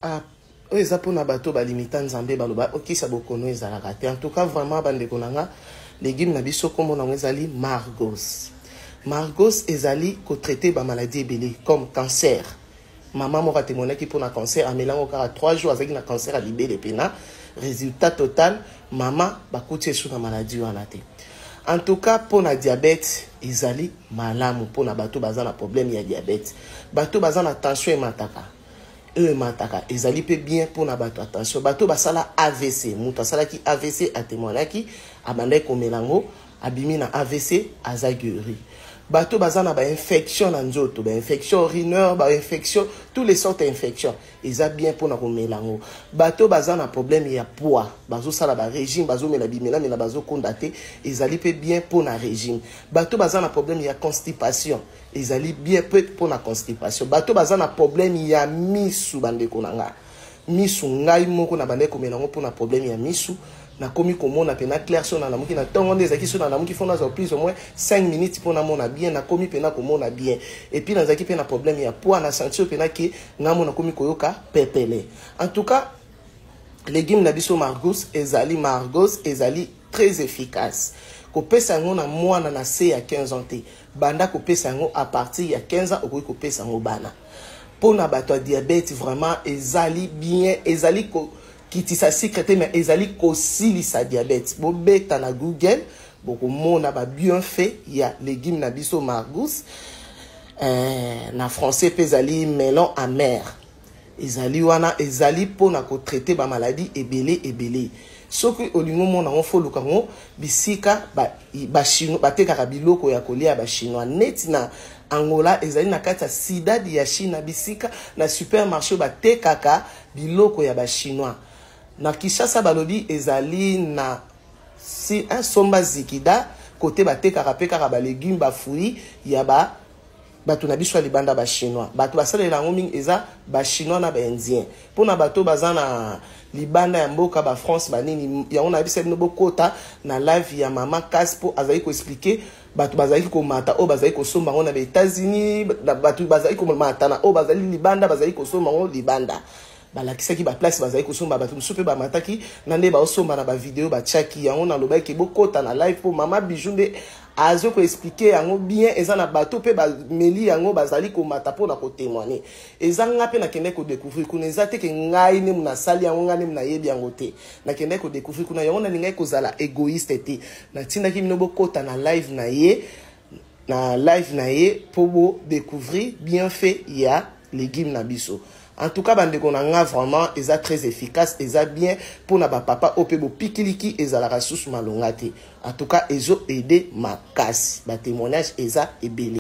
Ah, eza pona bato ba limita nzambe baloba okisa bokono ezalaka te. En tout cas vraiment bandeko nanga légume na biso kombo nango ezali Margos. Margos ezali ko traiter ba maladie ebele comme cancer. Maman moko témoignaki pona cancer amelango kaka 3 jours avec na cancer a libéré pena. Résultat total maman bakuti esu na maladie wana te. En tout cas pona diabète ezali malamu pona bato baza na problème ya diabète. Bato baza na tension emataka. Mataka ezali pe bien pour na bato attention bato basala AVC muto asala ki AVC a témoignaki abandai ko melango abimi na AVC aza guéri bato bazana ba infection na nzoto ba infection urinaire ba infection tous les sortes d'infections eza bien pour na ko melango bato bazana problème ya poids bazo sala ba régime bazo mela bimela mela bazo kondate ezali pe bien pour na régime bato bazana problème ya constipation ezali bien peu pour la constipation bato bazana problème ya misu bandeko nanga misu ngai moko na bandeko melango pour na problème ya misu na komi komona pena clair sur na namuki na tongo ndeza ki sur na namuki fona za plus au moins 5 minutes pour na mona bien na komi pena komona bien et puis nazaki pena problème ya poids na sentir pena ki ngamo na komi koyoka pepele. En tout cas légume na biso Margos ezali très efficace. Kopesa yango na mwana na se ya 15 ans te banda kopesa yango à partir ya 15 ans okoki kopesa yango bana pona bato ya diabète vraiment ezali bien ezali ko kitisa secret mais ezali ko silisa diabète bobeta na Google bokomona ba bienfait ya légume na biso Margos na français pe ezali melon amer ezali wana ezali pona ko traiter ba maladie ebele soki olingo mona ngo foluka ngo bisika ba chinois batekaka biloko ya kolia ba chinois neti na Angola ezali na kati ya sida ya China bisika na supermarché batekaka biloko ya ba chinois na Kinshasa balobi ezali na si un somba zikida côté batekaka pekaka ba légumes ba fruits ya ba bato na biso libanda ba chinois bato basalela ngo mingi eza ba chinois na ba indien pona bato bazana libanda ya mboka ba France banini yango na biso no bokota na live ya mama Caspo azali ko expliquer bato bazali ko mata o bazali ko somba ngo na ba États-Unis bato bazali ko mata na o bazali libanda bazali ko somba ngo libanda balakisaki ba place bazali ko somba bato musupe ba mataki na nde ba osomba na ba vidéo ba chaki yango na lobaki bokota na live po mama Bijunde azo ko expliquer yango bien eza na bato pe ba meli yango bazali ko mata po na ko témoigner eza ngape na kende ko découvrir kuna eza te ke ngai ne muna sali yango ngane muna yebi yango te na kende ko découvrir kuna yango na lingai ko zala égoïste te na tinda ki minobo kota na live na ye po bo découvrir bien fait ya légume na biso. En tout cas, bandeko nanga vraiment eza très efficace, eza bien pour na ba papa opebo pikiliki eza la ressource malongate. En tout cas, ezo aider makasi. Ba témoignage eza ebele.